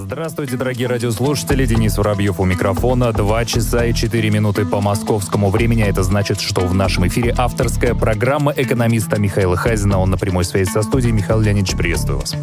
Здравствуйте, дорогие радиослушатели. Денис Воробьев у микрофона. 2 часа и 4 минуты по московскому времени. Это значит, что в нашем эфире авторская программа экономиста Михаила Хазина. Он на прямой связи со студией. Михаил Леонидович, приветствую вас.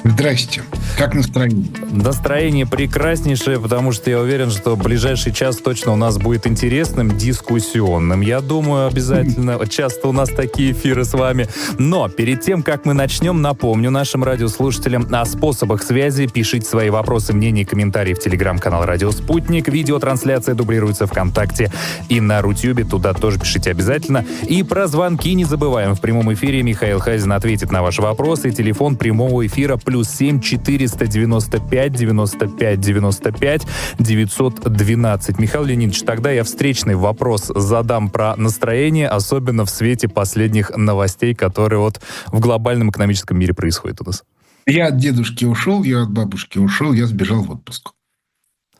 Здрасте. Как настроение? Настроение прекраснейшее, потому что я уверен, что ближайший час точно у нас будет интересным, дискуссионным. Я думаю, обязательно часто у нас такие эфиры с вами. Но перед тем, как мы начнем, напомню нашим радиослушателям о способах связи. Пишите свои вопросы, мнения, комментарии в телеграм-канал «Радио Спутник». Видеотрансляция дублируется ВКонтакте и на Рутюбе. Туда тоже пишите обязательно. И про звонки не забываем. В прямом эфире Михаил Хазин ответит на ваши вопросы. Телефон прямого эфира +7 495 95 95 912. Михаил Леонидович, тогда я встречный вопрос задам про настроение, особенно в свете последних новостей, которые вот в глобальном экономическом мире происходят у нас. Я от дедушки ушел, я от бабушки ушел, я сбежал в отпуск.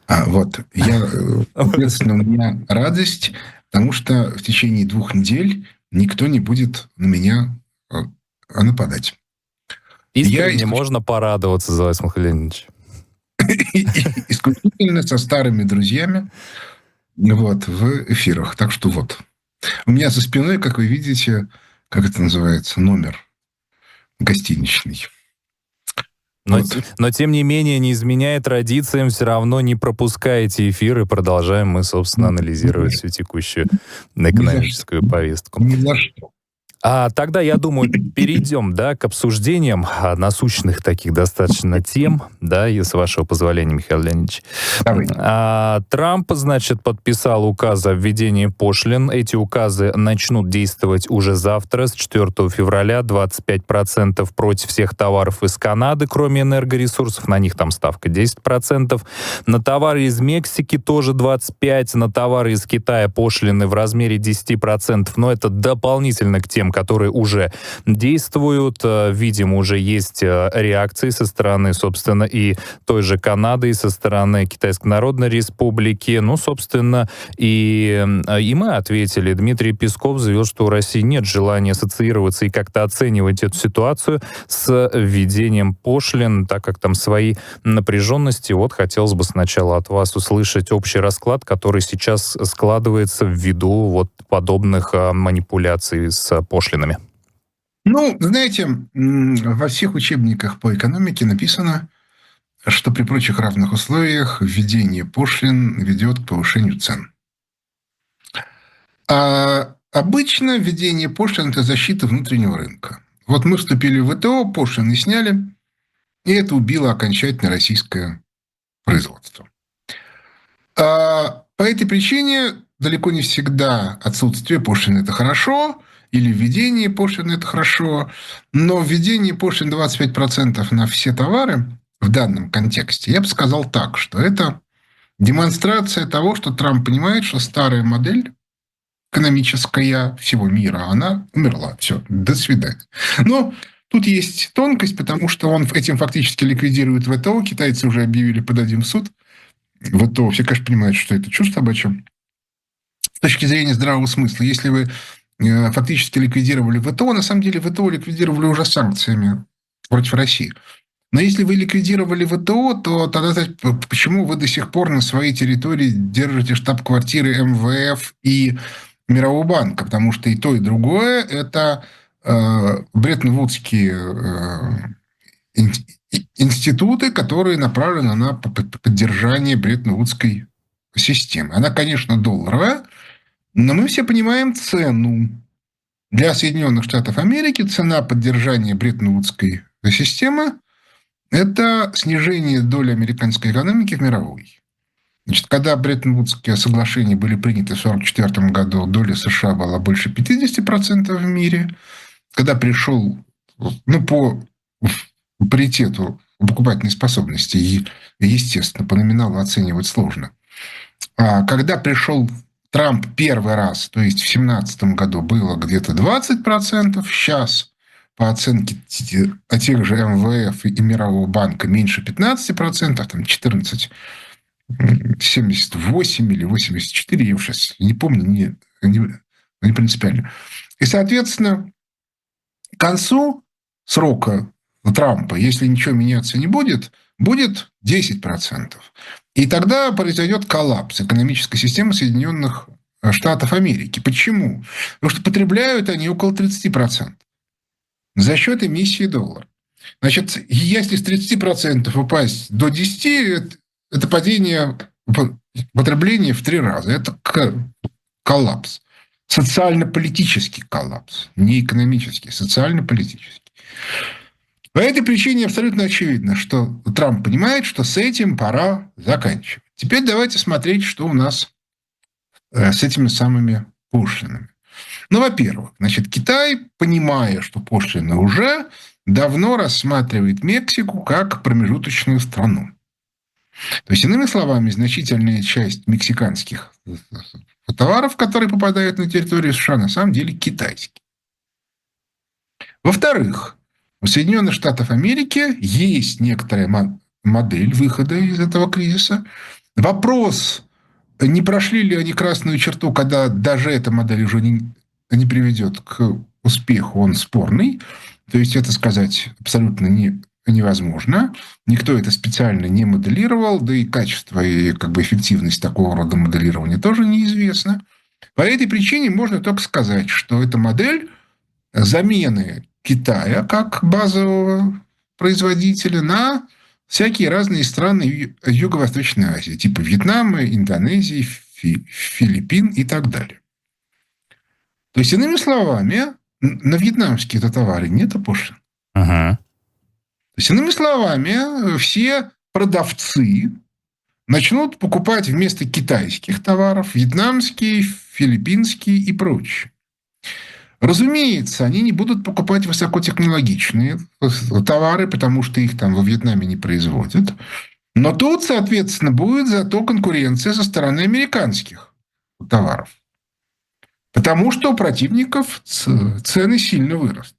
Соответственно, у меня радость, потому что в течение 2 недель никто не будет на меня нападать. Искренне можно порадоваться за вас, Михаил Леонидович. Исключительно со старыми друзьями в эфирах. Так что вот. У меня за спиной, как вы видите, как это называется, номер гостиничный. Но тем не менее, не изменяя традициям, все равно не пропускаете эфир, и продолжаем мы, собственно, анализировать всю текущую экономическую повестку. Ни за что. Тогда, я думаю, перейдем, к обсуждениям насущных таких достаточно тем, и с вашего позволения, Михаил Леонидович. Трамп, подписал указ о введении пошлин. Эти указы начнут действовать уже завтра, с 4 февраля, 25% против всех товаров из Канады, кроме энергоресурсов, на них там ставка 10%. На товары из Мексики тоже 25%, на товары из Китая пошлины в размере 10%, но это дополнительно к тем, которые уже действуют. Видимо, уже есть реакции со стороны, собственно, и той же Канады, и со стороны Китайской Народной Республики. Собственно, и мы ответили. Дмитрий Песков заявил, что у России нет желания ассоциироваться и как-то оценивать эту ситуацию с введением пошлин, так как там свои напряженности. Хотелось бы сначала от вас услышать общий расклад, который сейчас складывается ввиду подобных манипуляций с пошлинами. Знаете, во всех учебниках по экономике написано, что при прочих равных условиях введение пошлин ведет к повышению цен. А обычно введение пошлин – это защита внутреннего рынка. Мы вступили в ВТО, пошлины сняли, и это убило окончательно российское производство. По этой причине далеко не всегда отсутствие пошлин – это хорошо, или введение пошлин – это хорошо, но введение пошлин 25% на все товары в данном контексте, я бы сказал так, что это демонстрация того, что Трамп понимает, что старая модель экономическая всего мира, она умерла. Все, до свидания. Но тут есть тонкость, потому что он этим фактически ликвидирует ВТО. Китайцы уже объявили, подадим в суд. ВТО, все, конечно, понимают, что это чушь собачья. С точки зрения здравого смысла, если вы фактически ликвидировали ВТО, на самом деле ВТО ликвидировали уже санкциями против России. Но если вы ликвидировали ВТО, то тогда почему вы до сих пор на своей территории держите штаб-квартиры МВФ и Мирового банка? Потому что и то, и другое – это бреттон-вудские институты, которые направлены на поддержание бреттон-вудской системы. Она, конечно, долларовая, но мы все понимаем цену. Для Соединенных Штатов Америки цена поддержания бреттон-вудской системы – это снижение доли американской экономики в мировой. Когда бреттон-вудские соглашения были приняты в 1944 году, доля США была больше 50% в мире. Когда пришел, по паритету покупательной способности, естественно, по номиналу оценивать сложно. А когда пришел Трамп первый раз, то есть в 2017 году было где-то 20%, сейчас по оценке тех же МВФ и Мирового банка меньше 15%, там 14,78 или 84, я уже сейчас не помню, не принципиально. И, соответственно, к концу срока Трампа, если ничего меняться не будет, будет 10%. И тогда произойдет коллапс экономической системы Соединенных Штатов Америки. Почему? Потому что потребляют они около 30% за счет эмиссии доллара. Значит, если с 30% упасть до 10%, это падение потребления в 3 раза. Это коллапс. Социально-политический коллапс. Не экономический, социально-политический. По этой причине абсолютно очевидно, что Трамп понимает, что с этим пора заканчивать. Теперь давайте смотреть, что у нас с этими самыми пошлинами. Ну, во-первых, значит, Китай, понимая, что пошлины уже, давно рассматривает Мексику как промежуточную страну. То есть, иными словами, значительная часть мексиканских товаров, которые попадают на территорию США, на самом деле китайские. Во-вторых, у Соединенных Штатов Америки есть некоторая модель выхода из этого кризиса. Вопрос, не прошли ли они красную черту, когда даже эта модель уже не приведет к успеху, он спорный. То есть это сказать абсолютно невозможно. Никто это специально не моделировал, да и качество и эффективность такого рода моделирования тоже неизвестно. По этой причине можно только сказать, что это модель замены Китая как базового производителя на всякие разные страны Юго-Восточной Азии, типа Вьетнама, Индонезии, Филиппин и так далее. То есть, иными словами, на вьетнамские товары нет пошлин. Ага. То есть, иными словами, все продавцы начнут покупать вместо китайских товаров вьетнамские, филиппинские и прочие. Разумеется, они не будут покупать высокотехнологичные товары, потому что их там во Вьетнаме не производят. Но тут, соответственно, будет зато конкуренция со стороны американских товаров. Потому что у противников цены сильно вырастут.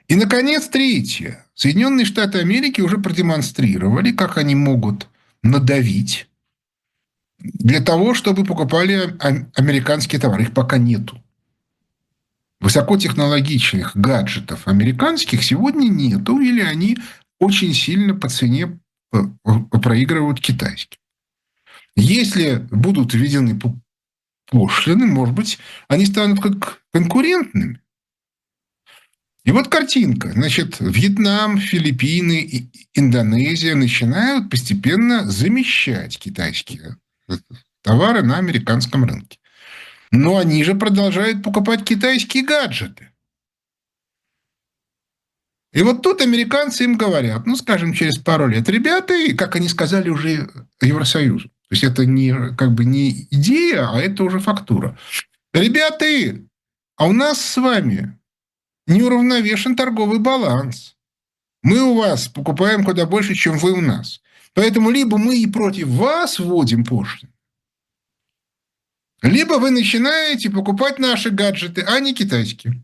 И, наконец, третье. Соединенные Штаты Америки уже продемонстрировали, как они могут надавить для того, чтобы покупали американские товары. Их пока нету. Высокотехнологичных гаджетов американских сегодня нету, или они очень сильно по цене проигрывают китайским. Если будут введены пошлины, может быть, они станут как конкурентными. И вот картинка. Значит, Вьетнам, Филиппины и Индонезия начинают постепенно замещать китайские товары на американском рынке. Но они же продолжают покупать китайские гаджеты. И вот тут американцы им говорят, скажем, через пару лет, ребята, и, как они сказали уже Евросоюзу, то есть это не идея, а это уже фактура. Ребята, а у нас с вами неуравновешен торговый баланс. Мы у вас покупаем куда больше, чем вы у нас. Поэтому либо мы и против вас вводим пошлины, либо вы начинаете покупать наши гаджеты, а не китайские.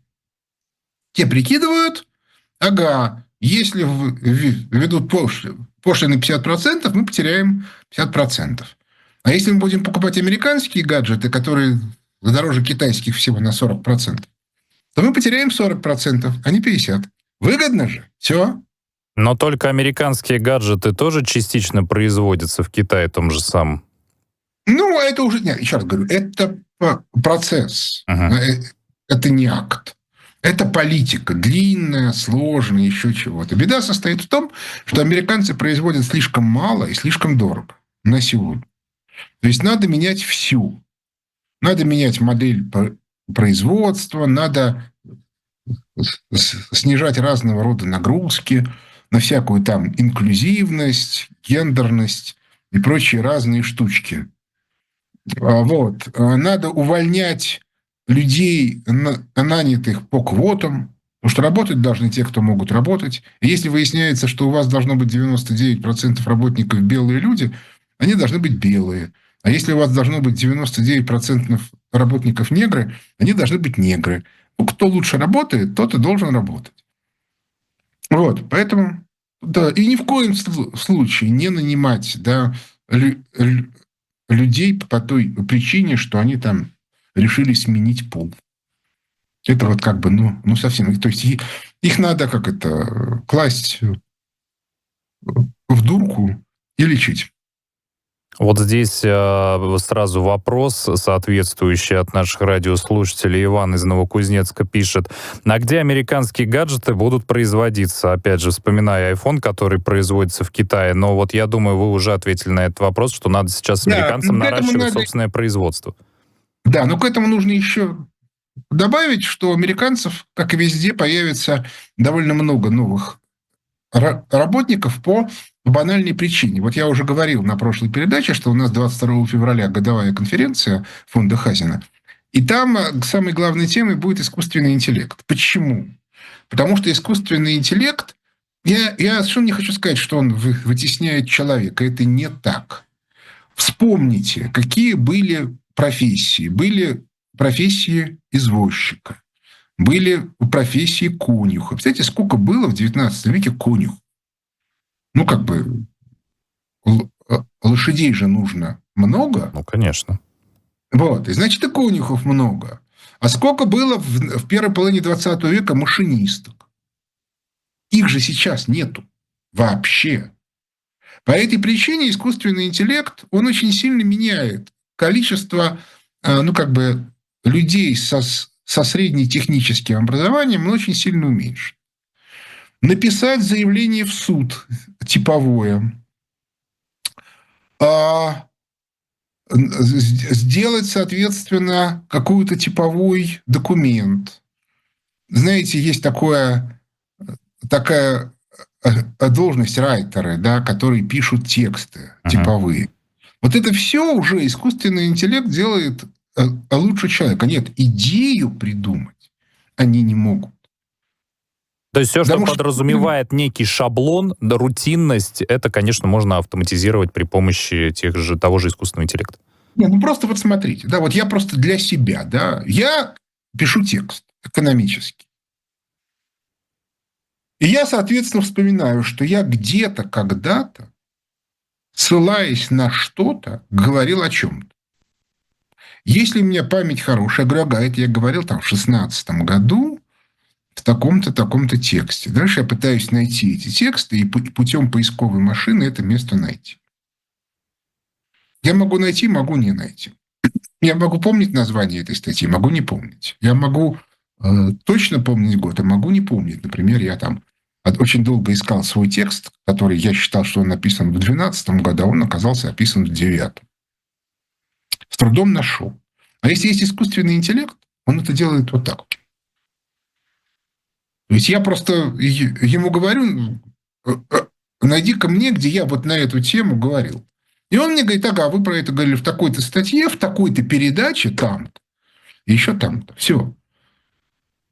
Те прикидывают, если введут пошлины 50%, мы потеряем 50%. А если мы будем покупать американские гаджеты, которые дороже китайских всего на 40%, то мы потеряем 40%, а не 50%. Выгодно же. Все. Но только американские гаджеты тоже частично производятся в Китае том же самом. Это уже... Нет, еще раз говорю, это процесс. Ага. Это не акт. Это политика. Длинная, сложная, еще чего-то. Беда состоит в том, что американцы производят слишком мало и слишком дорого на сегодня. То есть надо менять всю. Надо менять модель производства, надо снижать разного рода нагрузки на всякую там инклюзивность, гендерность и прочие разные штучки. Надо увольнять людей, нанятых по квотам, потому что работать должны те, кто могут работать. И если выясняется, что у вас должно быть 99% работников белые люди, они должны быть белые. А если у вас должно быть 99% работников негры, они должны быть негры. Кто лучше работает, тот и должен работать. Поэтому, и ни в коем случае не нанимать, людей по той причине, что они там решили сменить пол. Это совсем... То есть их надо класть в дурку и лечить. Вот здесь сразу вопрос, соответствующий от наших радиослушателей. Иван из Новокузнецка пишет: а где американские гаджеты будут производиться? Опять же, вспоминая iPhone, который производится в Китае. Но вот я думаю, вы уже ответили на этот вопрос, что надо сейчас американцам наращивать собственное производство. Да, но к этому нужно еще добавить, что у американцев, как и везде, появится довольно много новых работников по банальной причине. Вот я уже говорил на прошлой передаче, что у нас 22 февраля годовая конференция фонда Хазина, и там самой главной темой будет искусственный интеллект. Почему? Потому что искусственный интеллект, я совершенно не хочу сказать, что он вытесняет человека. Это не так. Вспомните, какие были профессии. Были профессии извозчика. Были профессии конюха. Представляете, сколько было в 19 веке конюх? Ну, как бы, лошадей же нужно много. Ну, конечно. Вот, и значит, и конюхов много. А сколько было в первой половине 20 века машинисток? Их же сейчас нету вообще. По этой причине искусственный интеллект, он очень сильно меняет количество, ну, как бы, людей со среднетехническим образованием, он очень сильно уменьшит. Написать заявление в суд типовое, сделать, соответственно, какой-то типовой документ. Знаете, есть такая должность райтеры, да, которые пишут тексты типовые. Вот это все уже искусственный интеллект делает лучше человека. Нет, идею придумать они не могут. То есть все, что подразумевает некий шаблон, да, рутинность, это, конечно, можно автоматизировать при помощи того же искусственного интеллекта. Не, ну просто вот смотрите, да, вот я просто для себя, да, я пишу текст экономический. И я, соответственно, вспоминаю, что я где-то, когда-то, ссылаясь на что-то, говорил о чем-то. Если у меня память хорошая, я говорю, ага, это я говорил там в 16 году, в таком-то, таком-то тексте. Дальше я пытаюсь найти эти тексты и путем поисковой машины это место найти. Я могу найти, могу не найти. Я могу помнить название этой статьи, могу не помнить. Я могу точно помнить год, а могу не помнить. Например, я там очень долго искал свой текст, который я считал, что он написан в 2012 году, а он оказался описан в 2009. С трудом нашел. А если есть искусственный интеллект, он это делает вот так. Ведь я просто ему говорю, найди-ка мне, где я вот на эту тему говорил. И он мне говорит, ага, вы про это говорили в такой-то статье, в такой-то передаче, там-то, и еще там-то. Все.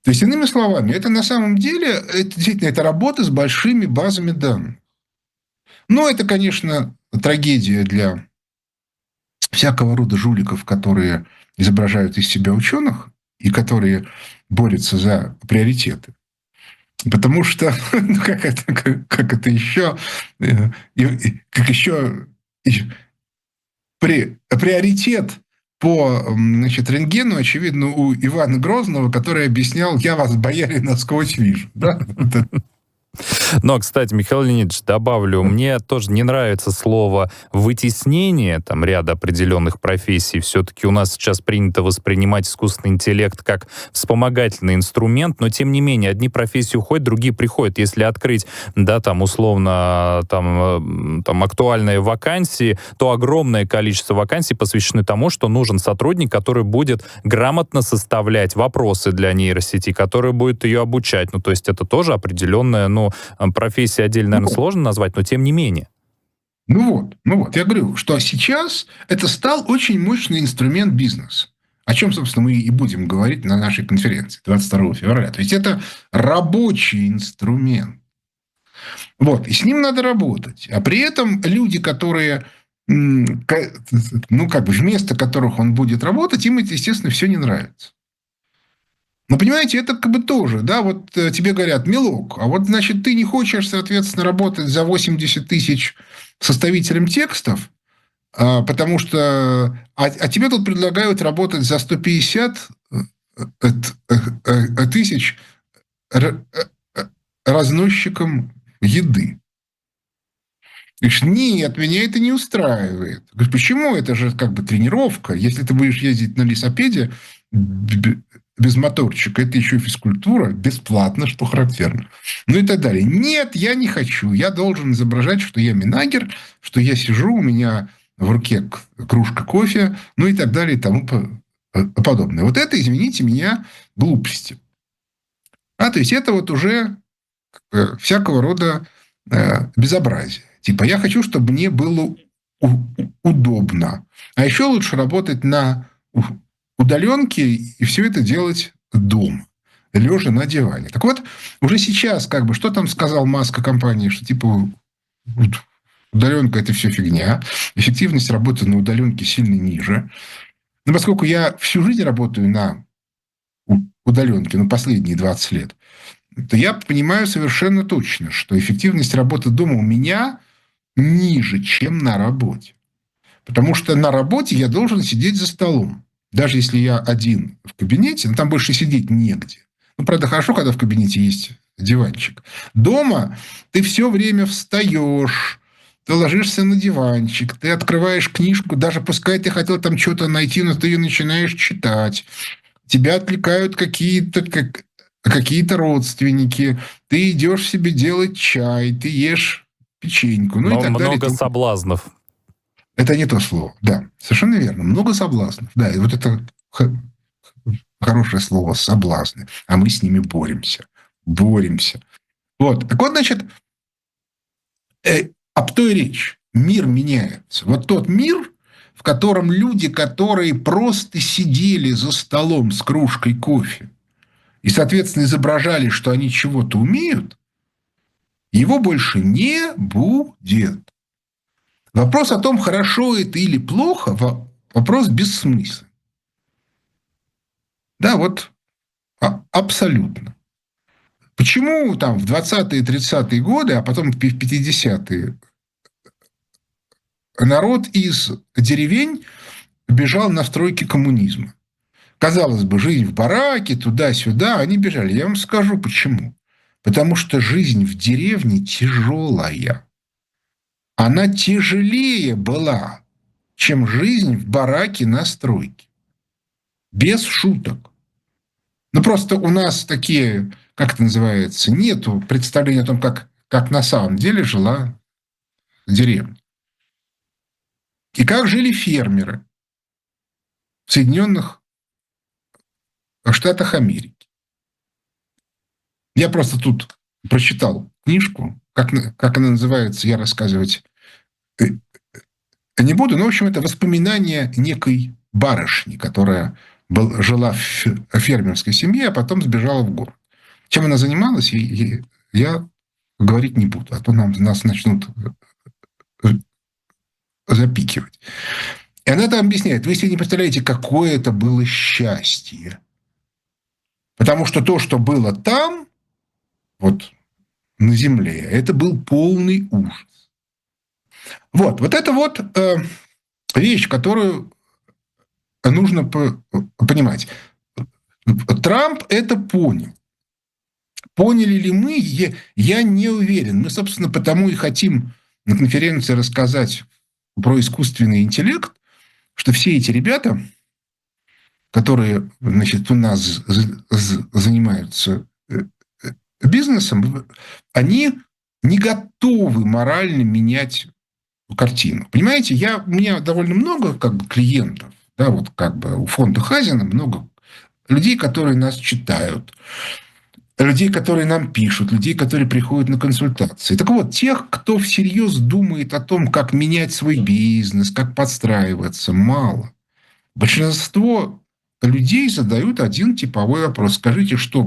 То есть, иными словами, это на самом деле, это действительно, это работа с большими базами данных. Но это, конечно, трагедия для всякого рода жуликов, которые изображают из себя ученых и которые борются за приоритеты. Потому что, ну, как это еще, как еще приоритет по, значит, рентгену, очевидно, у Ивана Грозного, который объяснял, я вас, бояре, насквозь вижу. Да? Но, кстати, Михаил Леонидович, добавлю, мне тоже не нравится слово «вытеснение» там ряда определенных профессий. Все-таки у нас сейчас принято воспринимать искусственный интеллект как вспомогательный инструмент, но, тем не менее, одни профессии уходят, другие приходят. Если открыть, да, там, условно, там актуальные вакансии, то огромное количество вакансий посвящены тому, что нужен сотрудник, который будет грамотно составлять вопросы для нейросети, который будет ее обучать. Ну, то есть это тоже определенная, профессия отдельно, наверное, сложно назвать, но тем не менее. Ну вот, я говорю, что сейчас это стал очень мощный инструмент бизнеса. О чем, собственно, мы и будем говорить на нашей конференции 22 февраля. То есть это рабочий инструмент. Вот, и с ним надо работать. А при этом люди, которые, ну, как бы вместо которых он будет работать, им это, естественно, все не нравится. Но, понимаете, это как бы тоже, да, вот тебе говорят, милок, а вот, значит, ты не хочешь, соответственно, работать за 80 тысяч составителем текстов, потому что... А тебе тут предлагают работать за 150 тысяч разносчиком еды. Говоришь, нет, меня это не устраивает. Говоришь, почему? Это же как бы тренировка. Если ты будешь ездить на велосипеде без моторчика, это еще и физкультура, бесплатно, что характерно. Ну и так далее. Нет, я не хочу. Я должен изображать, что я минагер, что я сижу, у меня в руке кружка кофе, ну и так далее и тому подобное. Вот это, извините меня, глупости. То есть это вот уже всякого рода безобразие. Типа, я хочу, чтобы мне было удобно. А еще лучше работать на удаленке и все это делать дома, лежа на диване. Так вот, уже сейчас, как бы, что там сказал Маск о компании, что типа удаленка – это все фигня, эффективность работы на удаленке сильно ниже. Но поскольку я всю жизнь работаю на удаленке, последние 20 лет, то я понимаю совершенно точно, что эффективность работы дома у меня ниже, чем на работе. Потому что на работе я должен сидеть за столом. Даже если я один в кабинете, там больше сидеть негде. Правда, хорошо, когда в кабинете есть диванчик. Дома ты все время встаешь, ты ложишься на диванчик, ты открываешь книжку, даже пускай ты хотел там что-то найти, но ты ее начинаешь читать. Тебя отвлекают какие-то родственники, ты идешь себе делать чай, ты ешь печеньку, Но и так далее. Много соблазнов. Это не то слово, да, совершенно верно. Много соблазнов, да, и вот это хорошее слово «соблазны», а мы с ними боремся. Вот, так вот, значит, об той речь. Мир меняется. Вот тот мир, в котором люди, которые просто сидели за столом с кружкой кофе, и, соответственно, изображали, что они чего-то умеют, его больше не будет. Вопрос о том, хорошо это или плохо, вопрос бессмысленный. Да, вот абсолютно. Почему там в 20-е, 30-е годы, а потом в 50-е народ из деревень бежал на стройки коммунизма? Казалось бы, жизнь в бараке, туда-сюда, они бежали. Я вам скажу, почему. Потому что жизнь в деревне тяжелая. Она тяжелее была, чем жизнь в бараке на стройке. Без шуток. Просто у нас такие, как это называется, нету представления о том, как на самом деле жила деревня. И как жили фермеры в Соединенных Штатах Америки. Я просто тут прочитал книжку, как она называется, я рассказывать не буду, но, в общем, это воспоминания некой барышни, которая жила в фермерской семье, а потом сбежала в город. Чем она занималась, я говорить не буду, а то нас начнут запикивать. И она там объясняет, вы себе не представляете, какое это было счастье. Потому что то, что было там, вот на земле, это был полный ужас. Вот это вот вещь, которую нужно понимать. Трамп это понял. Поняли ли мы? Я не уверен. Мы, собственно, потому и хотим на конференции рассказать про искусственный интеллект, что все эти ребята, которые, значит, у нас занимаются бизнесом, они не готовы морально менять картину. Понимаете, у меня довольно много клиентов, да, у фонда Хазина много людей, которые нас читают, людей, которые нам пишут, людей, которые приходят на консультации. Так вот, тех, кто всерьез думает о том, как менять свой бизнес, как подстраиваться, мало. Большинство людей задают один типовой вопрос. Скажите, что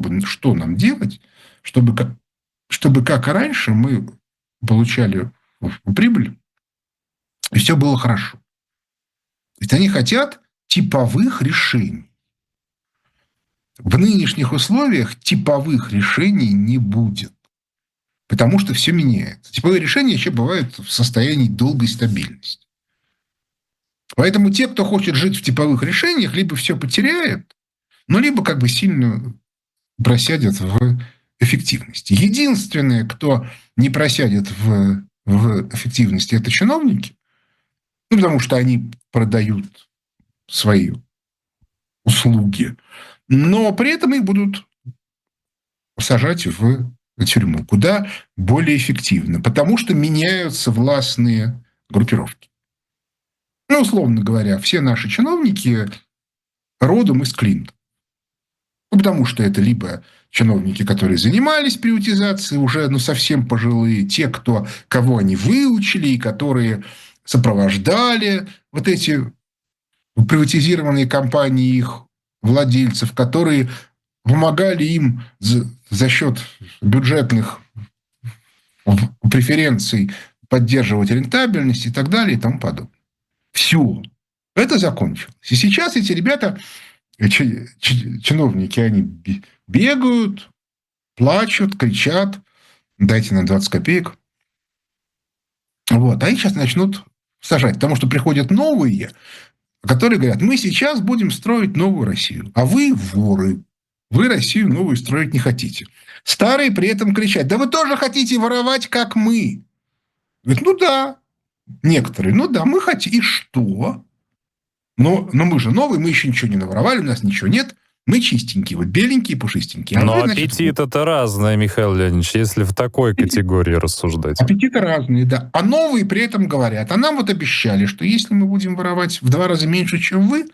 нам делать, чтобы как раньше мы получали прибыль, и все было хорошо. То есть они хотят типовых решений. В нынешних условиях типовых решений не будет. Потому что все меняется. Типовые решения еще бывают в состоянии долгой стабильности. Поэтому те, кто хочет жить в типовых решениях, либо все потеряют, либо сильно просядет в эффективности. Единственное, кто не просядет в в эффективности, это чиновники, ну, потому что они продают свои услуги, но при этом их будут сажать в тюрьму куда более эффективно, потому что меняются властные группировки. Ну, условно говоря, все наши чиновники родом из Клинтона. Ну, потому что это либо чиновники, которые занимались приватизацией, уже совсем пожилые, те, кого они выучили и которые сопровождали вот эти приватизированные компании их владельцев, которые помогали им за счет бюджетных преференций поддерживать рентабельность и так далее и тому подобное. Все. Это закончилось. И сейчас эти ребята, чиновники, они бегают, плачут, кричат, дайте нам 20 копеек. Вот. А их сейчас начнут сажать, потому что приходят новые, которые говорят, мы сейчас будем строить новую Россию, а вы воры. Вы Россию новую строить не хотите. Старые при этом кричат, да вы тоже хотите воровать, как мы. Говорят, да. Некоторые, да, мы хотим. И что? Но мы же новые, мы еще ничего не наворовали, у нас ничего нет. Мы чистенькие, вот беленькие, пушистенькие. Но аппетит это разное, Михаил Леонидович, если в такой категории рассуждать. Аппетиты разные, да. А новые при этом говорят, а нам вот обещали, что если мы будем воровать в 2 раза меньше, чем вы,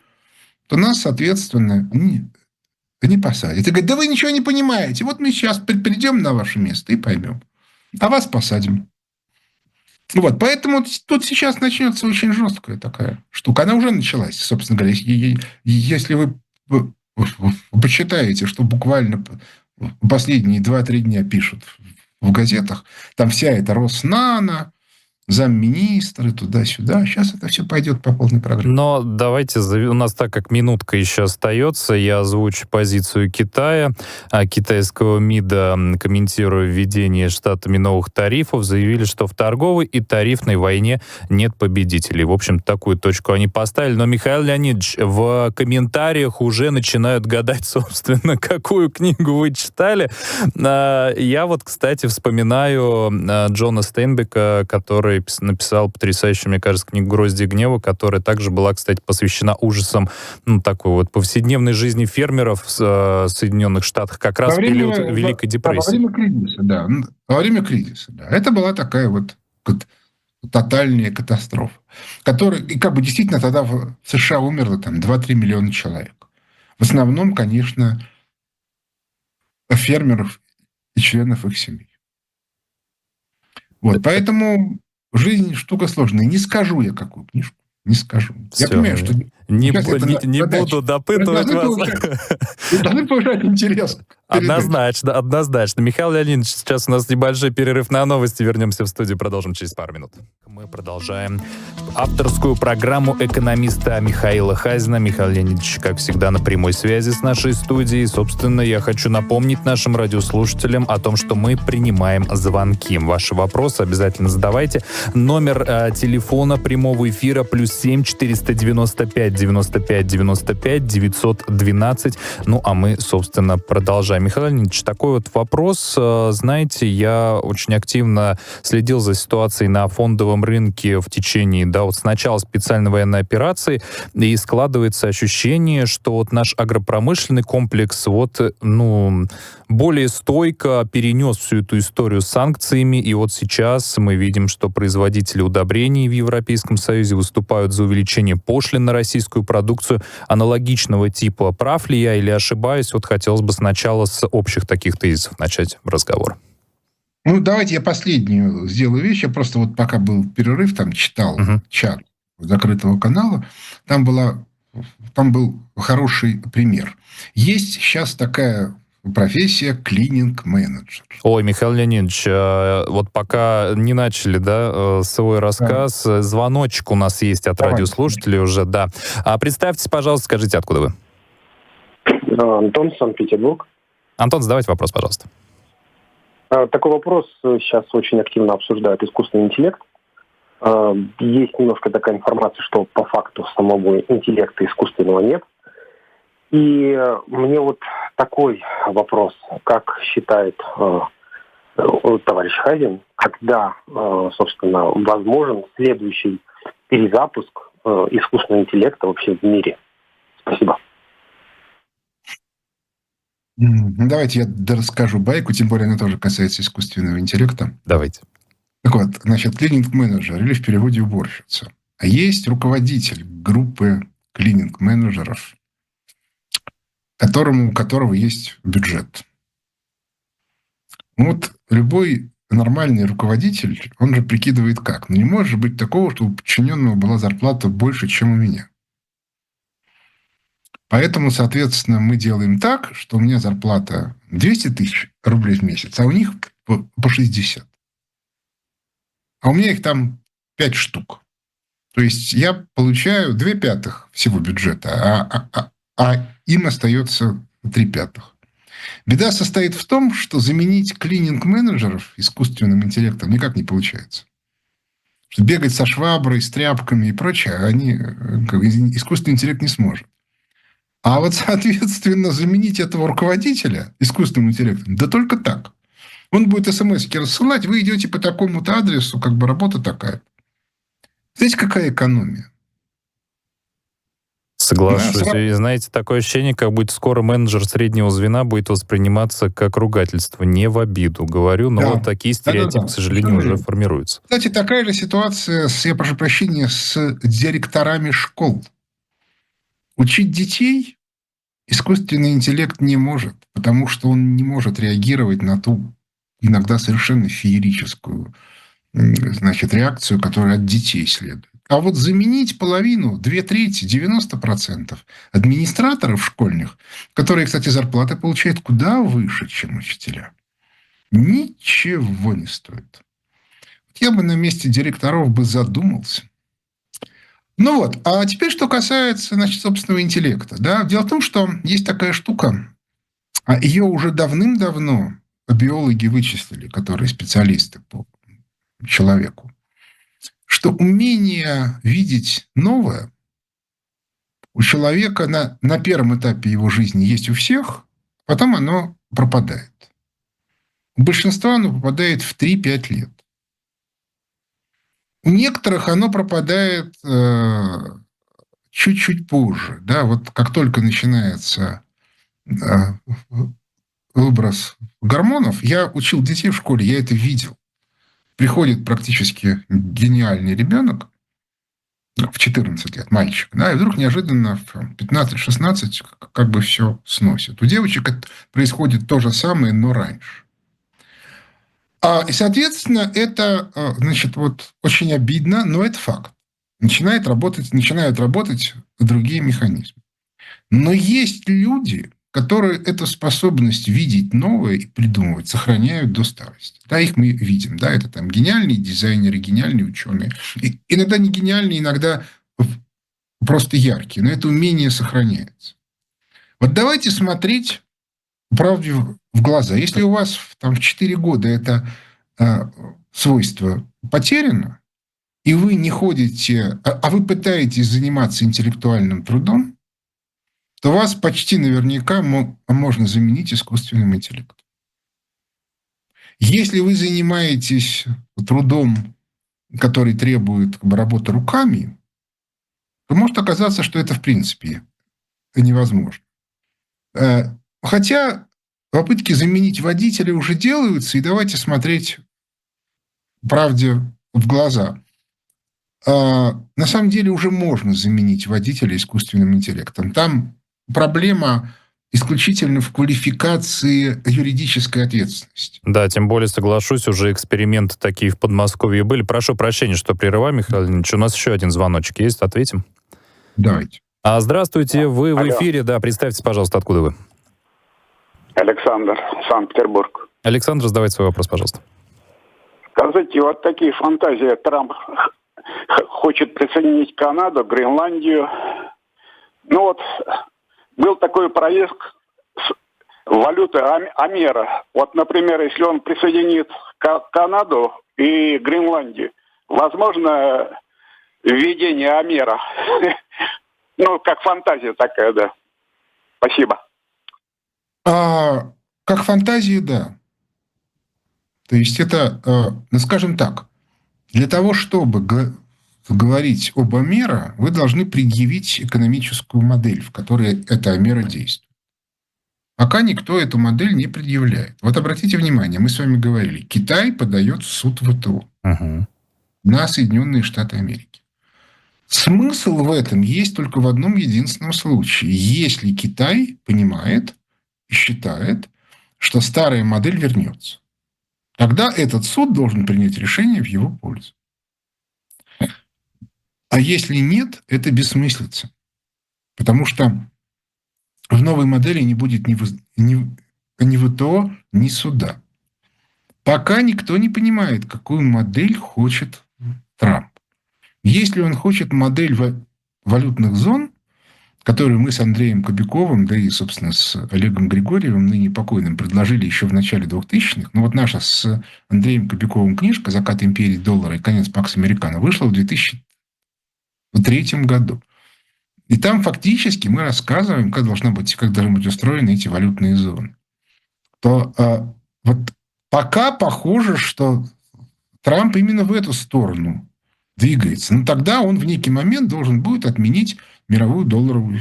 то нас, соответственно, не посадят. И говорят, да вы ничего не понимаете. Вот мы сейчас придем на ваше место и поймем. А вас посадим. Вот, поэтому тут сейчас начнется очень жесткая такая штука. Она уже началась, собственно говоря. Если вы почитаете, что буквально последние 2-3 дня пишут в газетах, там вся эта Роснано, замминистры, туда-сюда. Сейчас это все пойдет по полной программе. Но давайте, у нас так как минутка еще остается, я озвучу позицию Китая. Китайского МИДа, комментируя введение штатами новых тарифов, заявили, что в торговой и тарифной войне нет победителей. В общем, такую точку они поставили. Но, Михаил Леонидович, в комментариях уже начинают гадать, собственно, какую книгу вы читали. Я вот, кстати, вспоминаю Джона Стейнбека, который написал потрясающую, мне кажется, книгу «Грозди гнева», которая также была, кстати, посвящена ужасам такой вот повседневной жизни фермеров в Соединенных Штатах как раз в период Великой депрессии. Во время кризиса, да. Во время кризиса, да. Это была такая вот тотальная катастрофа, которая, и действительно тогда в США умерло 2-3 миллиона человек. В основном, конечно, фермеров и членов их семей. Вот, поэтому жизнь штука сложная. Не скажу я, какую книжку. Не скажу. Все, я понимаю, что... Не буду допытывать вас. Должны повышать интерес. Однозначно. Михаил Леонидович, сейчас у нас небольшой перерыв на новости. Вернемся в студию, продолжим через пару минут. Мы продолжаем авторскую программу экономиста Михаила Хазина. Михаил Леонидович, как всегда, на прямой связи с нашей студией. Собственно, я хочу напомнить нашим радиослушателям о том, что мы принимаем звонки. Ваши вопросы обязательно задавайте. Номер телефона прямого эфира +7 495 95 95 912. Ну, а мы, собственно, продолжаем. Михаил Леонидович, такой вот вопрос. Знаете, я очень активно следил за ситуацией на фондовом рынке в течение, с начала специальной военной операции, и складывается ощущение, что вот наш агропромышленный комплекс более стойко перенес всю эту историю с санкциями, и вот сейчас мы видим, что производители удобрений в Европейском Союзе выступают за увеличение пошлин на российскую продукцию аналогичного типа. Прав ли я или ошибаюсь? Вот хотелось бы сначала с общих таких тезисов начать разговор. Давайте я последнюю сделаю вещь. Я просто пока был перерыв, читал чат закрытого канала. Там был хороший пример. Есть сейчас такая профессия клининг-менеджер. Ой, Михаил Леонидович, вот пока не начали, свой рассказ, звоночек у нас есть от радиослушателей уже, да. Представьтесь, пожалуйста, скажите, откуда вы? Антон, Санкт-Петербург. Антон, задавайте вопрос, пожалуйста. Такой вопрос сейчас очень активно обсуждает искусственный интеллект. Есть немножко такая информация, что по факту самого интеллекта искусственного нет. И мне вот такой вопрос, как считает товарищ Хазин, когда, собственно, возможен следующий перезапуск искусственного интеллекта вообще в мире? Спасибо. Давайте я расскажу байку, тем более она тоже касается искусственного интеллекта. Давайте. Так вот, значит, клининг-менеджер или в переводе уборщица. А есть руководитель группы клининг-менеджеров, у которого есть бюджет. Вот любой нормальный руководитель, он же прикидывает как. Ну, не может быть такого, что у подчиненного была зарплата больше, чем у меня. Поэтому, соответственно, мы делаем так, что у меня зарплата 200 тысяч рублей в месяц, а у них по 60. А у меня их там 5 штук. То есть я получаю 2/5 всего бюджета, а им остается 3/5. Беда состоит в том, что заменить клининг-менеджеров искусственным интеллектом никак не получается. Бегать со шваброй, с тряпками и прочее, искусственный интеллект не сможет. А вот, соответственно, заменить этого руководителя искусственным интеллектом, да только так. Он будет смс-ки рассылать, вы идете по такому-то адресу, как бы работа такая. Знаете, какая экономия? Соглашусь. И знаете, такое ощущение, как будто скоро менеджер среднего звена будет восприниматься как ругательство. Не в обиду говорю, но вот такие стереотипы, к сожалению, уже формируются. Кстати, такая же ситуация, я прошу прощения, с директорами школ. Учить детей искусственный интеллект не может, потому что он не может реагировать на ту иногда совершенно феерическую, значит, реакцию, которая от детей следует. А вот заменить половину, 2/3, 90% администраторов школьных, которые, кстати, зарплаты получают куда выше, чем учителя, ничего не стоит. Я бы на месте директоров бы задумался. Ну вот, а теперь, что касается, значит, собственного интеллекта. Да? Дело в том, что есть такая штука, а ее уже давным-давно биологи вычислили, которые специалисты по человеку, что умение видеть новое у человека на первом этапе его жизни есть у всех, потом оно пропадает. У большинства оно попадает в 3-5 лет. У некоторых оно пропадает чуть-чуть позже. Да? Вот как только начинается выброс гормонов, я учил детей в школе, я это видел. Приходит практически гениальный ребенок в 14 лет, мальчик, да, и вдруг неожиданно в 15-16 как бы все сносит. У девочек происходит то же самое, но раньше. И, соответственно, это, значит, вот очень обидно, но это факт. Начинают работать другие механизмы. Но есть люди, которые эту способность видеть новое и придумывать сохраняют до старости. Да, их мы видим. Да, это там гениальные дизайнеры, гениальные ученые. И иногда не гениальные, иногда просто яркие. Но это умение сохраняется. Вот давайте смотреть правде в глаза. Если у вас там, в 4 года это свойство потеряно, и вы не ходите, вы пытаетесь заниматься интеллектуальным трудом, то вас почти наверняка можно заменить искусственным интеллектом. Если вы занимаетесь трудом, который требует работы руками, то может оказаться, что это в принципе невозможно. Хотя попытки заменить водителя уже делаются, и давайте смотреть правде в глаза. На самом деле уже можно заменить водителя искусственным интеллектом. Там проблема исключительно в квалификации юридической ответственности. Да, тем более, соглашусь, уже эксперименты такие в Подмосковье были. Прошу прощения, что прерываю, Михаил Леонидович. У нас еще один звоночек есть, ответим? Давайте. Здравствуйте, вы в эфире, да, представьтесь, пожалуйста, откуда вы? Александр, Санкт-Петербург. Александр, задавайте свой вопрос, пожалуйста. Скажите, вот такие фантазии. Трамп хочет присоединить Канаду, Гренландию. Ну вот, был такой проект с валюты Амера. Вот, например, если он присоединит Канаду и Гренландию, возможно, введение Амера. Ну, как фантазия такая, да. Спасибо. Как фантазию, да. То есть это, ну, скажем так, для того, чтобы говорить об Амера, вы должны предъявить экономическую модель, в которой эта Амера действует. Пока никто эту модель не предъявляет. Вот обратите внимание, мы с вами говорили, Китай подает в суд ВТО на Соединенные Штаты Америки. Смысл в этом есть только в одном единственном случае. Если Китай понимает и считает, что старая модель вернется, тогда этот суд должен принять решение в его пользу. А если нет, это бессмыслица. Потому что в новой модели не будет ни ВТО, ни суда. Пока никто не понимает, какую модель хочет Трамп. Если он хочет модель валютных зон, которую мы с Андреем Кобяковым, да и, собственно, с Олегом Григорьевым, ныне покойным, предложили еще в начале 2000-х, ну вот наша с Андреем Кобяковым книжка «Закат империи доллара и конец Пакс Американо» вышла в 2003 году. И там фактически мы рассказываем, как должны быть устроены эти валютные зоны. То вот пока похоже, что Трамп именно в эту сторону двигается. Но тогда он в некий момент должен будет отменить мировую долларовую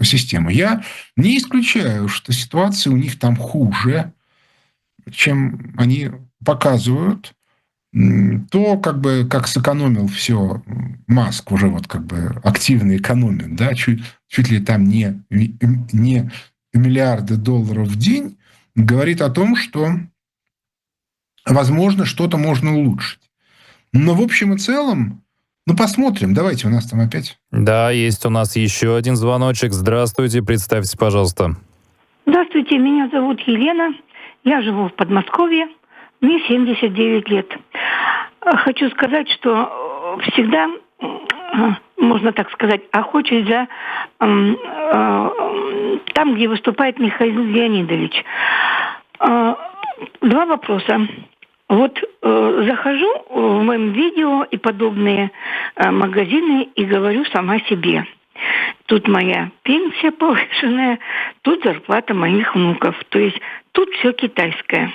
систему. Я не исключаю, что ситуация у них там хуже, чем они показывают. То, как сэкономил все Маск, уже вот как бы активно экономит, да, чуть ли там не миллиарды долларов в день, говорит о том, что, возможно, что-то можно улучшить. Но в общем и целом, ну, посмотрим. Давайте, у нас там опять... Да, есть у нас еще один звоночек. Здравствуйте, представьте, пожалуйста. Здравствуйте, меня зовут Елена. Я живу в Подмосковье. Мне 79 лет. Хочу сказать, что всегда, можно так сказать, охочусь за там, где выступает Михаил Леонидович. Два вопроса. Вот захожу в моем видео и подобные магазины и говорю сама себе. Тут моя пенсия повышенная, тут зарплата моих внуков. То есть тут все китайское.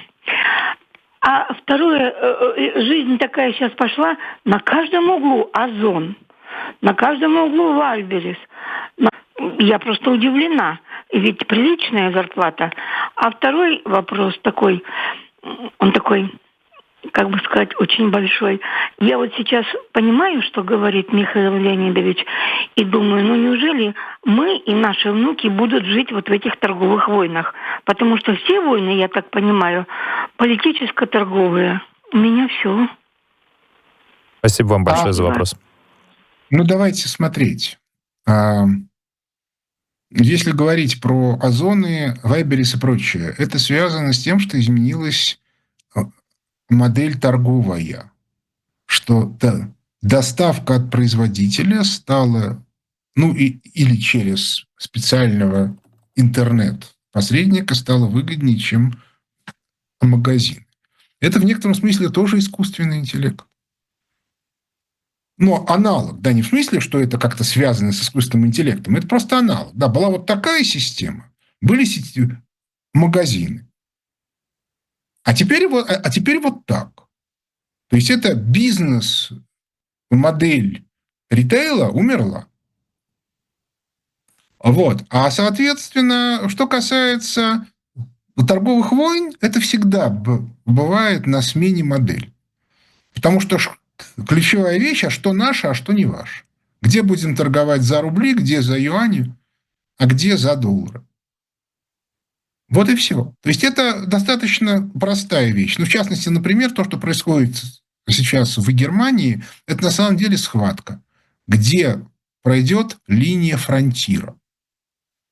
А второе, жизнь такая сейчас пошла, на каждом углу Озон, на каждом углу Вальберес. Я просто удивлена, ведь приличная зарплата. А второй вопрос такой, он такой, как бы сказать, очень большой. Я вот сейчас понимаю, что говорит Михаил Леонидович, и думаю, ну неужели мы и наши внуки будут жить вот в этих торговых войнах? Потому что все войны, я так понимаю, политическо-торговые. У меня все. Спасибо вам большое за вопрос. Ну, давайте смотреть. Если говорить про Озоны, Вайберис и прочее, это связано с тем, что изменилась модель торговая, что доставка от производителя стала, ну, или через специального интернет-посредника стала выгоднее, чем магазин. Это в некотором смысле тоже искусственный интеллект. Но аналог, да, не в смысле, что это как-то связано с искусственным интеллектом, это просто аналог. Да, была вот такая система, были магазины. А теперь вот так. То есть это бизнес-модель ритейла умерла. Вот. А, соответственно, что касается торговых войн, это всегда бывает на смене модели. Потому что ключевая вещь, а что наше, а что не ваше. Где будем торговать за рубли, где за юани, а где за доллары. Вот и все. То есть это достаточно простая вещь. Ну, в частности, например, то, что происходит сейчас в Германии, это на самом деле схватка, где пройдет линия фронтира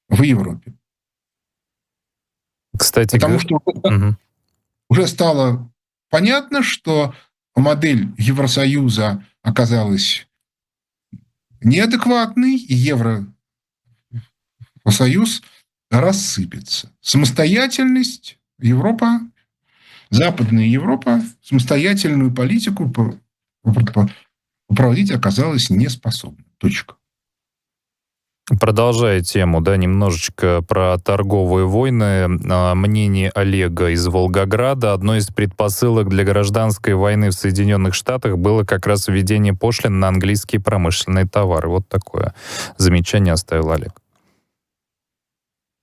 в Европе. Кстати, потому что уже стало понятно, что модель Евросоюза оказалась неадекватной, и Евросоюз рассыпется. Самостоятельность Европа, Западная Европа, самостоятельную политику проводить оказалась не способна. Точка. Продолжая тему, да, немножечко про торговые войны. Мнение Олега из Волгограда. Одной из предпосылок для гражданской войны в Соединенных Штатах было как раз введение пошлин на английские промышленные товары. Вот такое замечание оставил Олег.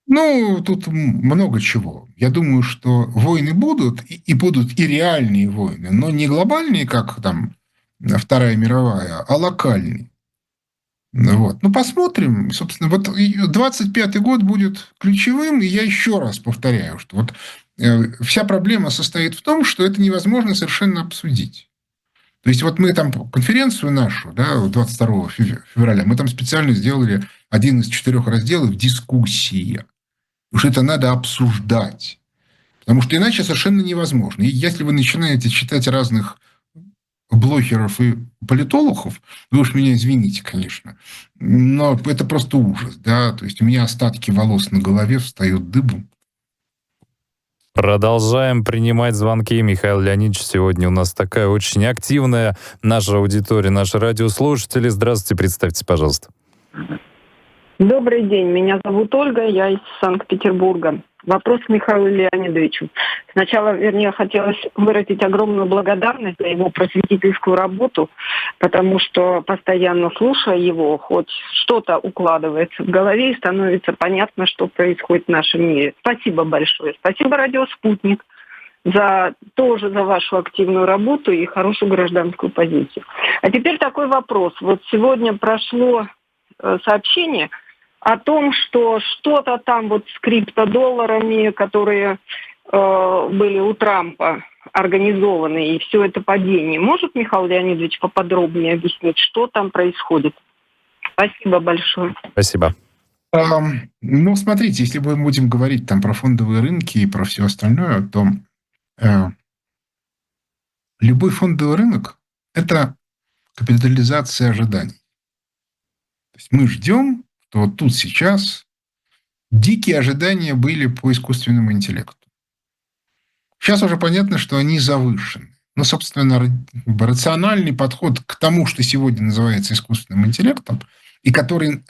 Ну, тут много чего. Я думаю, что войны будут, и будут и реальные войны, но не глобальные, как там Вторая мировая, а локальные. Вот. Ну, посмотрим. Собственно, вот 25-й год будет ключевым, и я еще раз повторяю, что вот вся проблема состоит в том, что это невозможно совершенно обсудить. То есть, вот мы там конференцию нашу, да, 22 февраля, мы там специально сделали один из 4 разделов «Дискуссия». Потому что это надо обсуждать. Потому что иначе совершенно невозможно. И если вы начинаете читать разных блогеров и политологов, вы уж меня извините, конечно, но это просто ужас, да, то есть у меня остатки волос на голове встают дыбом. Продолжаем принимать звонки. Михаил Леонидович, сегодня у нас такая очень активная наша аудитория, наши радиослушатели. Здравствуйте, представьтесь, пожалуйста. Добрый день, меня зовут Ольга, я из Санкт-Петербурга. Вопрос к Михаилу Леонидовичу. Сначала, хотелось выразить огромную благодарность за его просветительскую работу, потому что, постоянно слушая его, хоть что-то укладывается в голове и становится понятно, что происходит в нашем мире. Спасибо большое. Спасибо, Радио «Спутник», за вашу активную работу и хорошую гражданскую позицию. А теперь такой вопрос. Вот сегодня прошло сообщение о том, что что-то там вот с криптодолларами, которые были у Трампа организованы, и все это падение. Может Михаил Леонидович поподробнее объяснить, что там происходит? Спасибо большое. Спасибо. Ну, смотрите, если мы будем говорить там про фондовые рынки и про все остальное, то любой фондовый рынок – это капитализация ожиданий. То есть мы ждем, что вот тут сейчас дикие ожидания были по искусственному интеллекту. Сейчас уже понятно, что они завышены. Но, собственно, рациональный подход к тому, что сегодня называется искусственным интеллектом, и который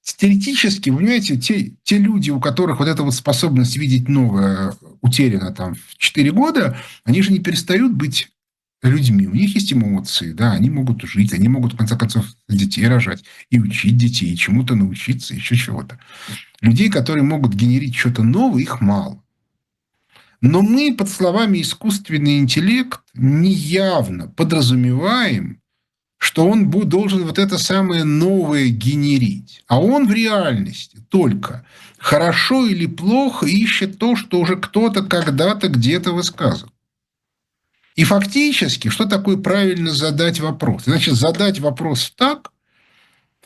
теоретически, вы понимаете, те люди, у которых вот эта вот способность видеть новое утеряна там в 4 года, они же не перестают быть людьми. У них есть эмоции, да, они могут жить, они могут, в конце концов, детей рожать и учить детей, и чему-то научиться, еще чего-то. Людей, которые могут генерить что-то новое, их мало. Но мы под словами искусственный интеллект неявно подразумеваем, что он должен вот это самое новое генерить. А он в реальности только хорошо или плохо ищет то, что уже кто-то когда-то где-то высказывал. И фактически, что такое правильно задать вопрос? Значит, задать вопрос так,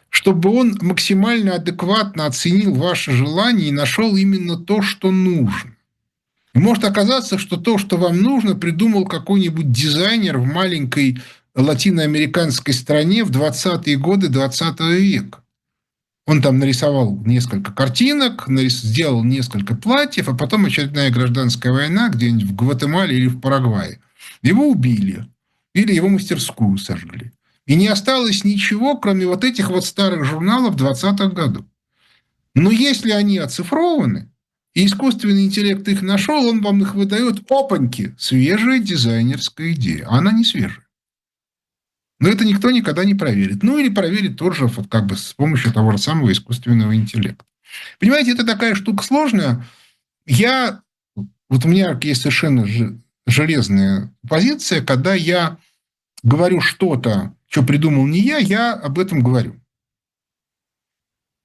чтобы он максимально адекватно оценил ваше желание и нашел именно то, что нужно. И может оказаться, что то, что вам нужно, придумал какой-нибудь дизайнер в маленькой латиноамериканской стране в 20-е годы 20 века. Он там нарисовал несколько картинок, сделал несколько платьев, а потом очередная гражданская война где-нибудь в Гватемале или в Парагвае. Его убили или его мастерскую сожгли. И не осталось ничего, кроме вот этих вот старых журналов 20-х годов. Но если они оцифрованы, и искусственный интеллект их нашел, он вам их выдает, опаньки, свежая дизайнерская идея. А она не свежая. Но это никто никогда не проверит. Ну, или проверит тоже вот как бы с помощью того же самого искусственного интеллекта. Понимаете, это такая штука сложная. Вот у меня есть совершенно железная позиция, когда я говорю что-то, что придумал не я об этом говорю.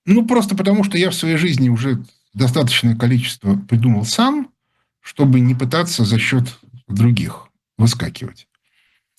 Ну, просто потому, что я в своей жизни уже достаточное количество придумал сам, чтобы не пытаться за счет других выскакивать.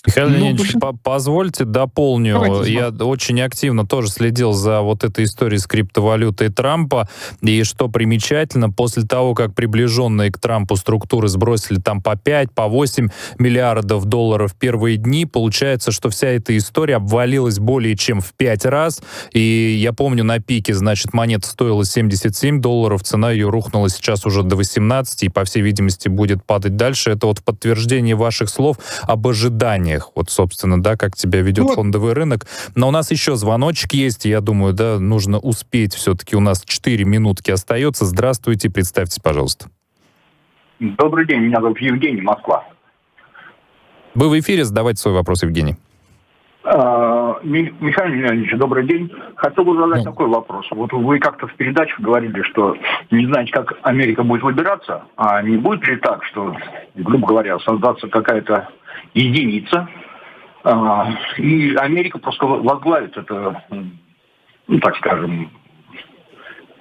Михаил Леонидович, позвольте дополню. Давайте, я очень активно тоже следил за вот этой историей с криптовалютой Трампа. И что примечательно, после того, как приближенные к Трампу структуры сбросили там по 5, по 8 миллиардов долларов в первые дни, получается, что вся эта история обвалилась более чем в 5 раз. И я помню, на пике, значит, монета стоила $77, цена ее рухнула сейчас уже до 18, и, по всей видимости, будет падать дальше. Это вот в подтверждение ваших слов об ожидании. ожиданиях, вот, собственно, да, как тебя ведет фондовый рынок. Но у нас еще звоночек есть, я думаю, да, нужно успеть, все-таки у нас 4 минутки остается. Здравствуйте, представьтесь, пожалуйста. Добрый день, меня зовут Евгений, Москва. Вы в эфире, задавайте свой вопрос, Евгений. Михаил Леонидович, добрый день. Хотел бы задать такой вопрос. Вот вы как-то в передачах говорили, что не знаете, как Америка будет выбираться, а не будет ли так, что, грубо говоря, создаться какая-то единица, и Америка просто возглавит это, ну, так скажем,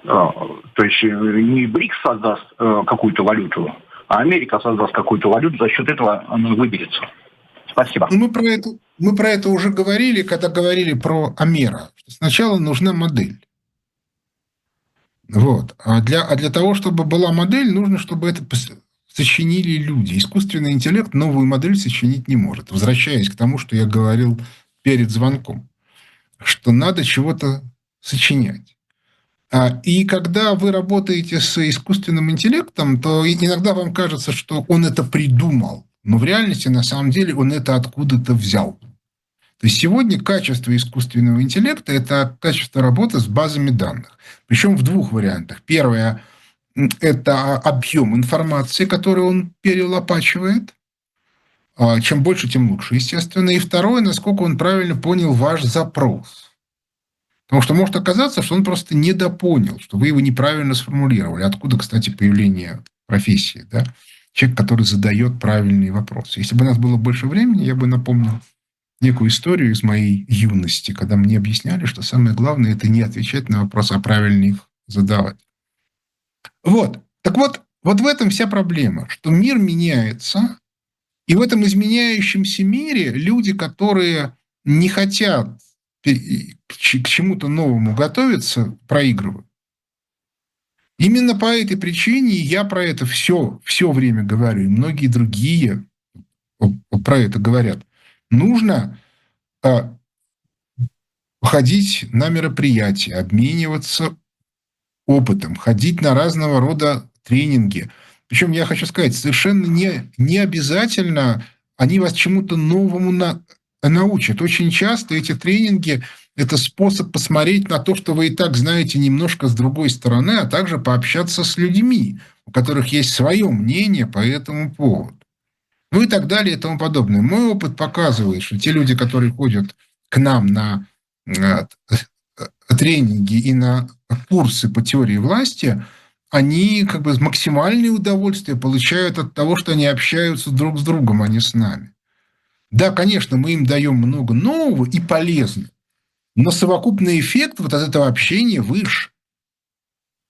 то есть не БРИКС создаст какую-то валюту, а Америка создаст какую-то валюту, за счет этого она выберется. Спасибо. Мы про это уже говорили, когда говорили про Амера. Сначала нужна модель. Вот. А для того, чтобы была модель, нужно, чтобы это сочинили люди. Искусственный интеллект новую модель сочинить не может. Возвращаясь к тому, что я говорил перед звонком, что надо чего-то сочинять. И когда вы работаете с искусственным интеллектом, то иногда вам кажется, что он это придумал. Но в реальности, на самом деле, он это откуда-то взял. То есть сегодня качество искусственного интеллекта – это качество работы с базами данных. Причем в двух вариантах. Первое – это объем информации, который он перелопачивает. Чем больше, тем лучше, естественно. И второе – насколько он правильно понял ваш запрос. Потому что может оказаться, что он просто недопонял, что вы его неправильно сформулировали. Откуда, кстати, появление профессии, да? Человек, который задает правильные вопросы. Если бы у нас было больше времени, я бы напомнил некую историю из моей юности, когда мне объясняли, что самое главное – это не отвечать на вопросы, а правильно их задавать. Вот. Так вот в этом вся проблема, что мир меняется, и в этом изменяющемся мире люди, которые не хотят к чему-то новому готовиться, проигрывают. Именно по этой причине я про это все время говорю, и многие другие про это говорят. Нужно ходить на мероприятия, обмениваться опытом, ходить на разного рода тренинги. Причем я хочу сказать, совершенно не обязательно они вас чему-то новому научат. Очень часто эти тренинги – это способ посмотреть на то, что вы и так знаете немножко с другой стороны, а также пообщаться с людьми, у которых есть свое мнение по этому поводу. Ну и так далее и тому подобное. Мой опыт показывает, что те люди, которые ходят к нам на тренинги и на курсы по теории власти, они как бы максимальное удовольствие получают от того, что они общаются друг с другом, а не с нами. Да, конечно, мы им даем много нового и полезного, но совокупный эффект вот от этого общения выше.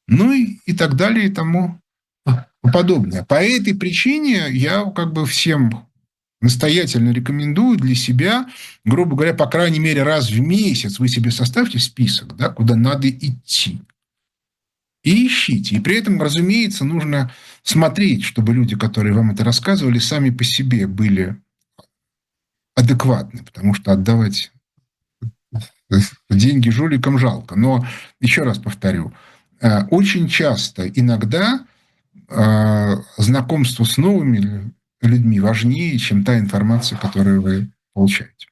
Ну и так далее и тому подобное. По этой причине я как бы всем настоятельно рекомендую для себя, грубо говоря, по крайней мере, раз в месяц вы себе составьте список, да, куда надо идти. И ищите. И при этом, разумеется, нужно смотреть, чтобы люди, которые вам это рассказывали, сами по себе были адекватны, потому что отдавать деньги жуликам жалко. Но, еще раз повторю, очень часто, иногда знакомство с новыми людьми важнее, чем та информация, которую вы получаете.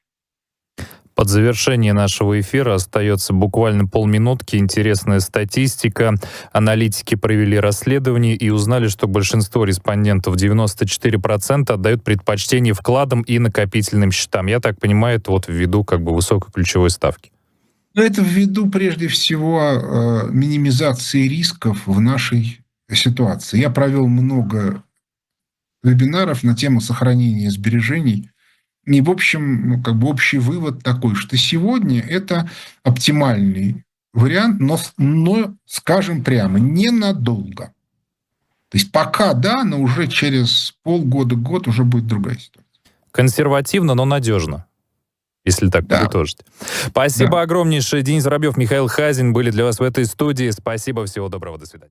Под завершение нашего эфира остается буквально полминутки. Интересная статистика. Аналитики провели расследование и узнали, что большинство респондентов, 94%, отдают предпочтение вкладам и накопительным счетам. Я так понимаю, это вот ввиду как бы высокой ключевой ставки. Это ввиду, прежде всего, минимизации рисков в нашей ситуации. Я провел много вебинаров на тему сохранения сбережений. И, в общем, как бы общий вывод такой, что сегодня это оптимальный вариант, но скажем прямо, ненадолго. То есть пока да, но уже через полгода-год уже будет другая ситуация. Консервативно, но надежно, если так подытожить. Спасибо огромнейшее. Денис Воробьев, Михаил Хазин были для вас в этой студии. Спасибо, всего доброго, до свидания.